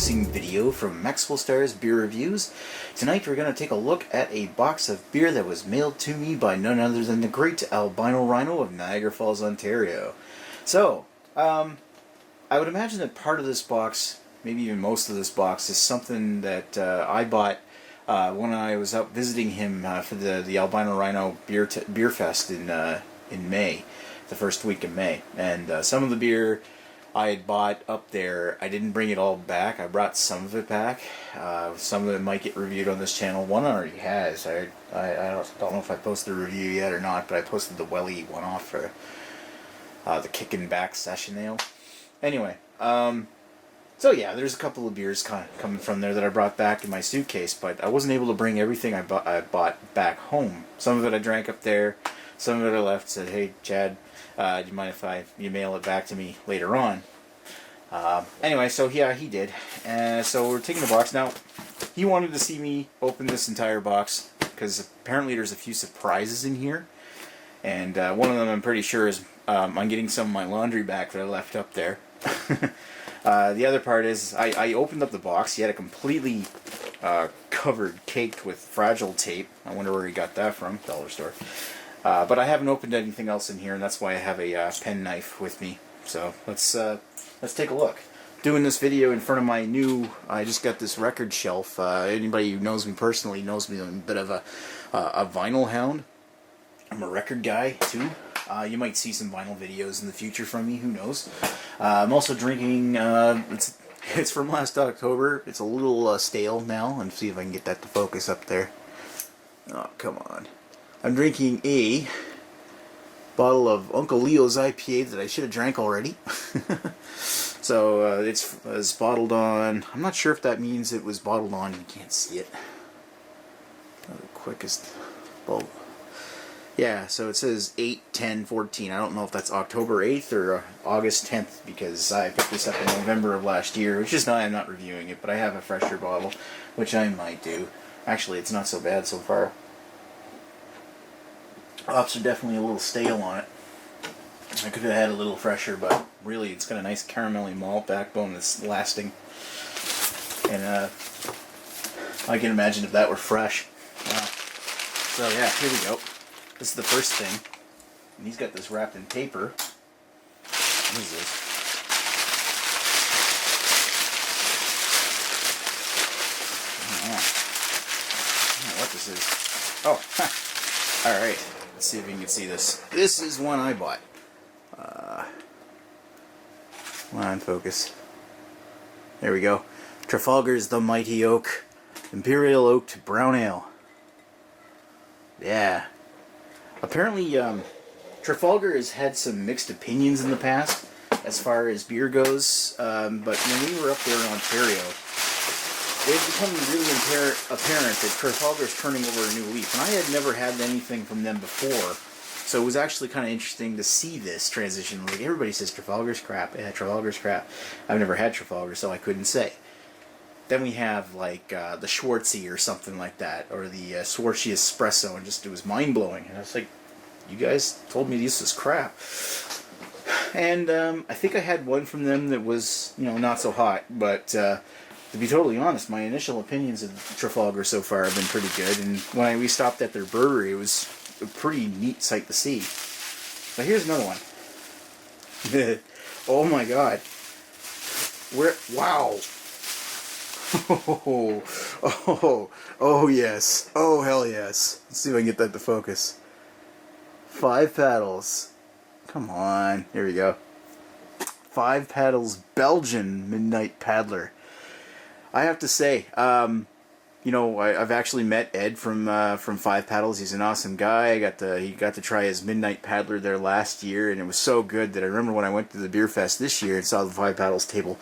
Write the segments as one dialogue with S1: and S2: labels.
S1: unboxing video from Maxwell Star's Beer Reviews. Tonight we're going to take a look at a box of beer that was mailed to me by none other than the great Albino Rhino of Niagara Falls, Ontario. So, I would imagine that part of this box, maybe even most of this box, is something that I bought when I was out visiting him for the Albino Rhino Beer Fest in May, the first week of May. And some of the beer I had bought up there, I didn't bring it all back. I brought some of it back. Some of it might get reviewed on this channel. One already has. I don't know if I posted a review yet or not, but I posted the Welly one off for the Kickin' Back Session Ale. Anyway, so yeah, there's a couple of beers coming from there that I brought back in my suitcase, but I wasn't able to bring everything I bought back home. Some of it I drank up there, some of it I left, said, hey Chad, do you mind if you mail it back to me later on? Anyway, so yeah, he did. So we're taking the box. Now, he wanted to see me open this entire box, because apparently there's a few surprises in here. And one of them I'm pretty sure is I'm getting some of my laundry back that I left up there. The other part is I opened up the box. He had it completely covered, caked with fragile tape. I wonder where he got that from. Dollar store. But I haven't opened anything else in here, and that's why I have a pen knife with me. So let's take a look. Doing this video in front of my new, I just got this record shelf. Anybody who knows me personally knows me. I'm a bit of a vinyl hound. I'm a record guy too. You might see some vinyl videos in the future from me. Who knows? I'm also drinking. It's from last October. It's a little stale now. And see if I can get that to focus up there. Oh, come on. I'm drinking a bottle of Uncle Leo's IPA that I should have drank already. So it's bottled on. I'm not sure if that means it was bottled on. You can't see it. Not the quickest bulb. Yeah, so it says 8/10/14. I don't know if that's October 8th or August 10th, because I picked this up in November of last year, which is not, I'm not reviewing it, but I have a fresher bottle, which I might do. Actually, it's not so bad so far. Hops are definitely a little stale on it. I could have had a little fresher, but really it's got a nice caramelly malt backbone that's lasting. And I can imagine if that were fresh. So yeah, here we go. This is the first thing. And he's got this wrapped in paper. What is this? I don't know what this is. Oh, alright. Let's see if we can see this. This is one I bought. Come on, focus. There we go. Trafalgar's The Mighty Oak. Imperial Oaked Brown Ale. Yeah. Apparently, Trafalgar has had some mixed opinions in the past as far as beer goes, but when we were up there in Ontario, it had become really apparent that Trafalgar's turning over a new leaf, and I had never had anything from them before, so it was actually kind of interesting to see this transition. Like, everybody says Trafalgar's crap. Yeah, Trafalgar's crap. I've never had Trafalgar, so I couldn't say. Then we have, like, the Schwartzy or something like that, or the Schwartzy Espresso, and just, it was mind-blowing. And I was like, you guys told me this was crap. And I think I had one from them that was, you know, not so hot, but to be totally honest, my initial opinions of Trafalgar so far have been pretty good, and when we stopped at their brewery, it was a pretty neat sight to see. But here's another one. Oh my god. Wow. Oh yes. Oh hell yes. Let's see if I can get that to focus. 5 Paddles. Come on. Here we go. 5 Paddles Belgian Midnight Paddler. I have to say, you know, I've actually met Ed from 5 Paddles. He's an awesome guy. He got to try his Midnight Paddler there last year, and it was so good that I remember when I went to the beer fest this year and saw the 5 Paddles table,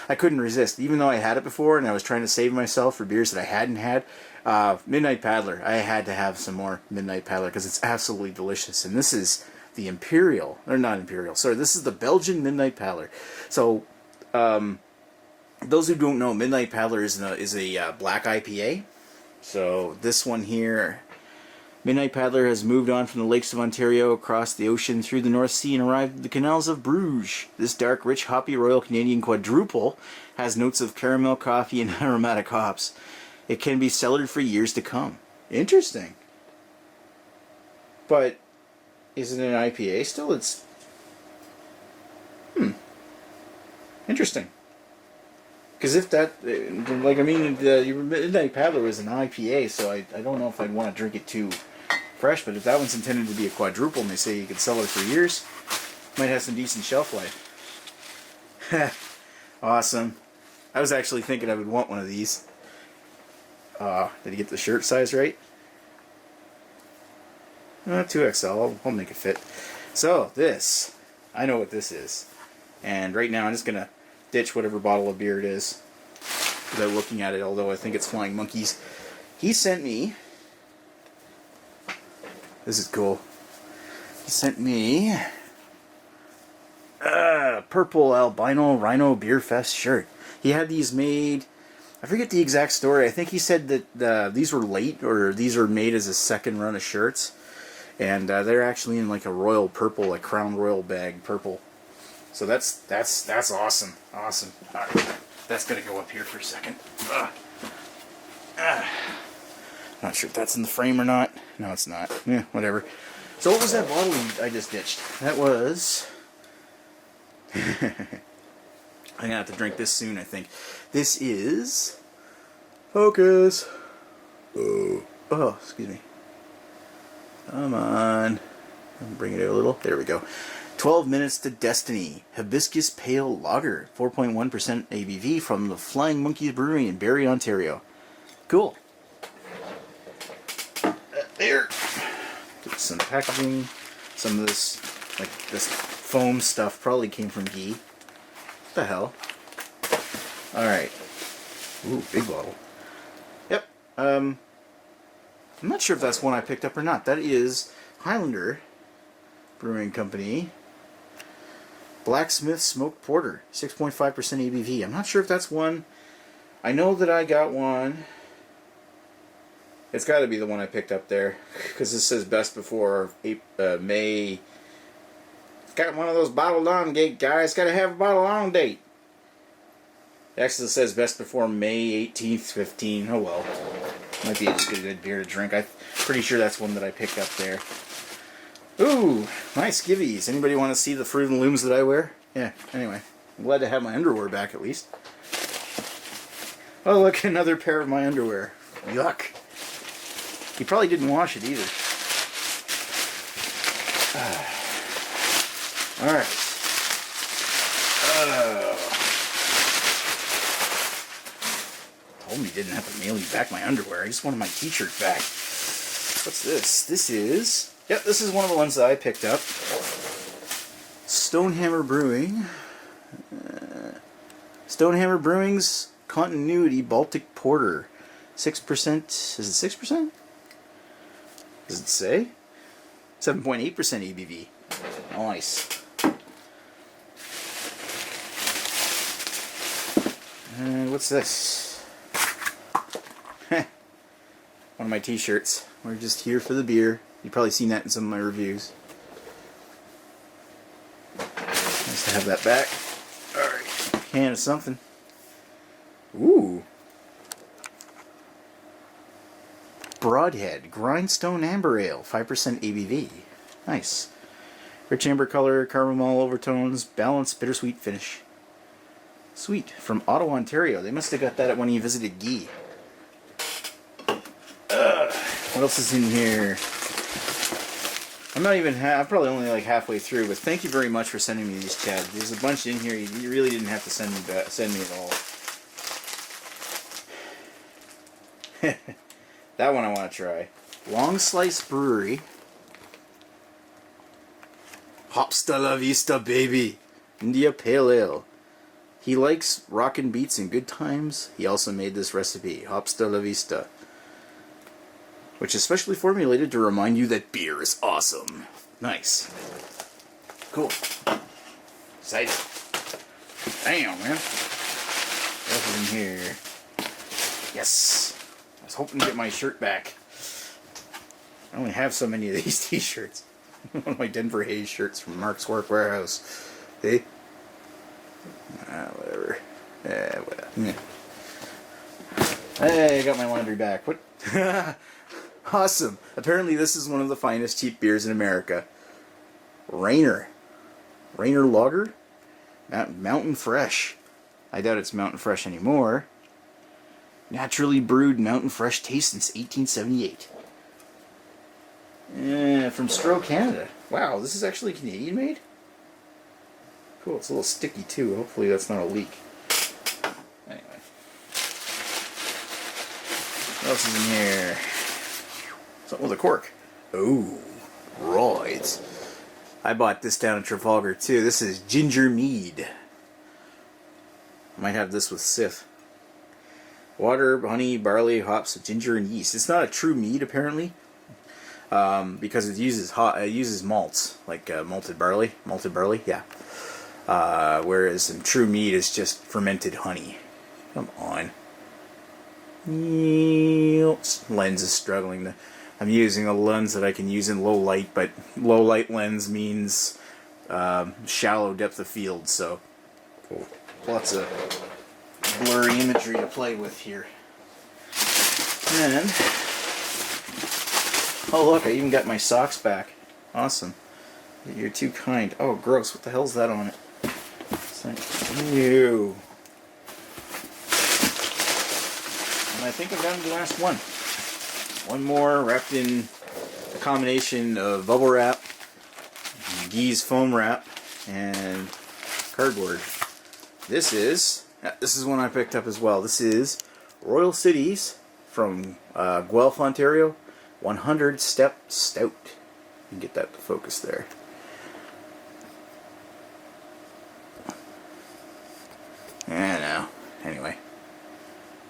S1: I couldn't resist. Even though I had it before and I was trying to save myself for beers that I hadn't had, Midnight Paddler, I had to have some more Midnight Paddler because it's absolutely delicious. And this is the Imperial, or not Imperial, sorry, this is the Belgian Midnight Paddler. So, those who don't know, Midnight Paddler is a black IPA. So this one here Midnight Paddler has moved on from the lakes of Ontario, across the ocean, through the North Sea, and arrived at the canals of Bruges. This dark, rich, hoppy Royal Canadian quadruple has notes of caramel, coffee, and aromatic hops. It can be cellared for years to come. Interesting. But is it an IPA still? It's... Interesting. Because if that... Like, I mean, the Midnight Paddler was an IPA, so I don't know if I'd want to drink it too fresh, but if that one's intended to be a quadruple and they say you could sell it for years, might have some decent shelf life. Awesome. I was actually thinking I would want one of these. Did you get the shirt size right? 2XL. I'll make it fit. So, this. I know what this is. And right now I'm just going to ditch whatever bottle of beer it is without looking at it, although I think it's Flying Monkeys. He sent me... This is cool. He sent me... purple Albino Rhino Beer Fest shirt. He had these made... I forget the exact story. I think he said that these were late, or these are made as a second run of shirts. And they're actually in like a royal purple, like Crown Royal bag purple. So that's awesome. Awesome. Alright. That's gonna go up here for a second. Not sure if that's in the frame or not. No, it's not. Yeah, whatever. So what was that bottle I just ditched? That was... I'm gonna have to drink this soon, I think. This is... Focus! Oh, excuse me. Come on. Bring it out a little. There we go. 12 Minutes to Destiny. Hibiscus Pale Lager. 4.1% ABV from the Flying Monkeys Brewery in Barrie, Ontario. Cool. There. Get some packaging. Some of this, like this foam stuff probably came from Guy. What the hell? Alright. Ooh, big bottle. Yep. I'm not sure if that's one I picked up or not. That is Highlander Brewing Company. Blacksmith Smoked Porter. 6.5% ABV. I'm not sure if that's one. I know that I got one. It's got to be the one I picked up there. Because this says best before May. It's got one of those bottled on date, guys. Got to have a bottled on date. Actually, it says best before May 18th, 15. Oh well. Might be just a good beer to drink. I'm pretty sure that's one that I picked up there. Ooh, nice skivvies. Anybody want to see the Fruit and Looms that I wear? Yeah, anyway. I'm glad to have my underwear back at least. Oh, look, another pair of my underwear. Yuck. He probably didn't wash it either. Alright. Told me he didn't have to mail you back my underwear. I just wanted my t-shirt back. What's this? This is... Yep, this is one of the ones that I picked up. Stonehammer Brewing. Stonehammer Brewing's Continuity Baltic Porter. 6%. Is it 6%? Does it say? 7.8% ABV. Nice. And what's this? One of my t-shirts. We're just here for the beer. You've probably seen that in some of my reviews. Nice to have that back. Alright. Can of something. Ooh. Broadhead Grindstone Amber Ale, 5% ABV. Nice. Rich amber color, caramel overtones, balanced bittersweet finish. Sweet. From Ottawa, Ontario. They must have got that when you visited Guy. What else is in here? I'm not even I'm probably only like halfway through, but thank you very much for sending me these, Chad. There's a bunch in here you really didn't have to send me at all. That one I want to try. Long Slice Brewery. Hopsta la Vista, baby. India Pale Ale. He likes rockin' beats and good times. He also made this recipe, Hopsta la Vista, which is specially formulated to remind you that beer is awesome. Nice. Cool. Excited. Damn, man. What's in here? Yes. I was hoping to get my shirt back. I only have so many of these t-shirts. One of my Denver Hayes shirts from Mark's Work Warehouse. See? Whatever. Whatever. Yeah. Hey, I got my laundry back. What? Awesome. Apparently this is one of the finest cheap beers in America. Rhino Lager? Mountain Fresh. I doubt it's Mountain Fresh anymore. Naturally brewed Mountain Fresh taste since 1878. From Stroh, Canada. Wow, this is actually Canadian made? Cool, it's a little sticky too. Hopefully that's not a leak. Anyway. What else is in here? Something with a cork. Oh, right. I bought this down in Trafalgar too. This is ginger mead. Might have this with Sith. Water, honey, barley, hops, ginger, and yeast. It's not a true mead apparently, because it uses malts like malted barley. Yeah. Whereas some true mead is just fermented honey. Come on. Lens is struggling. I'm using a lens that I can use in low light, but low light lens means shallow depth of field, so lots of blurry imagery to play with here. And oh look, I even got my socks back. Awesome. You're too kind. Oh gross, what the hell's that on it? It's like, ew. And I think I'm down to the last one. One more wrapped in a combination of bubble wrap, Gee's foam wrap, and cardboard. This is one I picked up as well. This is Royal Cities from Guelph, Ontario, 100 Step Stout. You can get that to focus there. I know. Anyway,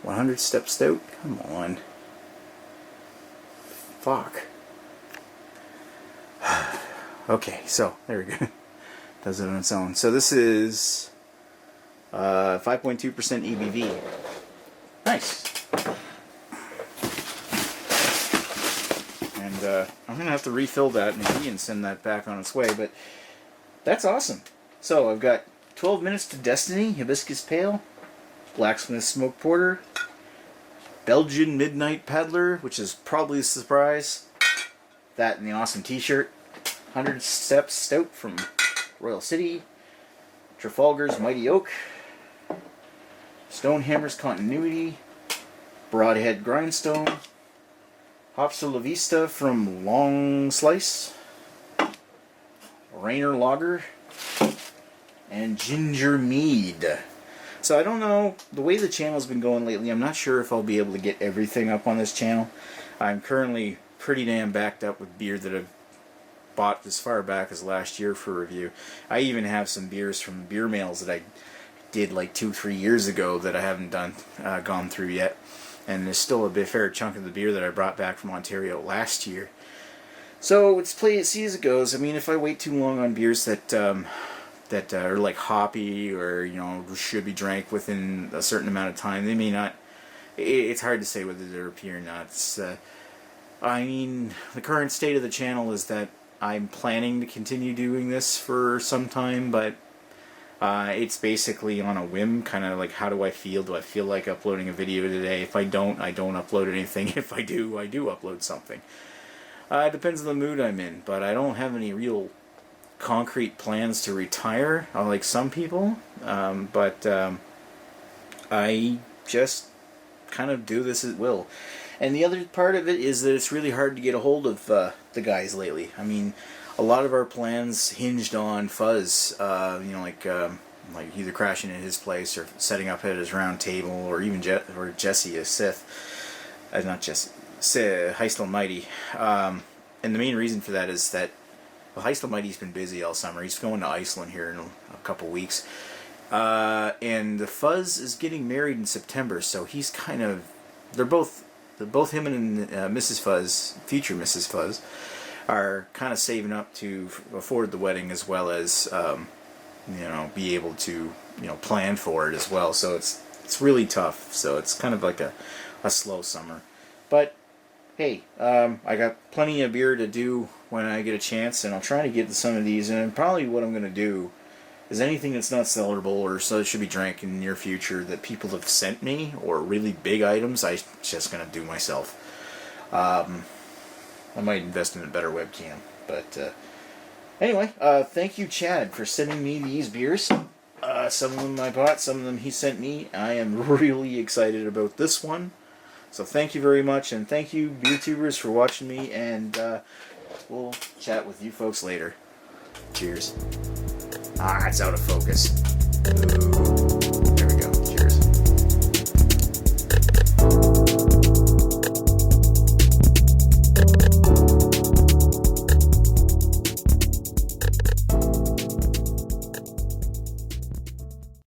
S1: 100 Step Stout. Come on. Fuck. Okay, so there we go. Does it on its own. So this is 5.2% ABV. Nice. And I'm gonna have to refill that maybe and send that back on its way. But that's awesome. So I've got 12 Minutes to Destiny, Hibiscus Pale, Blacksmith Smoked Porter, Belgian Midnight Paddler, which is probably a surprise. That and the awesome t-shirt. 100 Step Stout from Royal City. Trafalgar's Mighty Oak. Stonehammer's Continuity. Broadhead Grindstone. Hops de la Vista from Long Slice. Rhino Lager. And Ginger Mead. So I don't know, the way the channel's been going lately, I'm not sure if I'll be able to get everything up on this channel. I'm currently pretty damn backed up with beer that I've bought as far back as last year for review. I even have some beers from Beermails that I did like 2-3 years ago that I haven't gone through yet. And there's still a fair chunk of the beer that I brought back from Ontario last year. So it's play it, see as it goes. I mean, if I wait too long on beers that are like hoppy or, you know, should be drank within a certain amount of time, they may not. It's hard to say whether they're appear or not. I mean, the current state of the channel is that I'm planning to continue doing this for some time, but it's basically on a whim, kind of like, how do I feel? Do I feel like uploading a video today? If I don't upload anything. If I do upload something. It depends on the mood I'm in, but I don't have any real concrete plans to retire, like some people, but I just kind of do this at will. And the other part of it is that it's really hard to get a hold of the guys lately. I mean, a lot of our plans hinged on Fuzz, you know, like either crashing at his place or setting up at his round table, or even Jesse, a Sith, not Jesse, Heist Almighty. And the main reason for that is that Heist Almighty's been busy all summer. He's going to Iceland here in a couple weeks. And the Fuzz is getting married in September, so he's kind of... They're both him and Mrs. Fuzz, future Mrs. Fuzz, are kind of saving up to afford the wedding as well as, you know, be able to, you know, plan for it as well. So it's really tough. So it's kind of like a slow summer. But hey, I got plenty of beer to do when I get a chance, and I'll try to get to some of these. And probably what I'm going to do is anything that's not sellable or so should be drank in the near future that people have sent me, or really big items, I'm just going to do myself. I might invest in a better webcam. But anyway, thank you, Chad, for sending me these beers. Some of them I bought, some of them he sent me. I am really excited about this one. So thank you very much, and thank you, BeerTubers, for watching me, and we'll chat with you folks later. Cheers. Ah, it's out of focus. Ooh.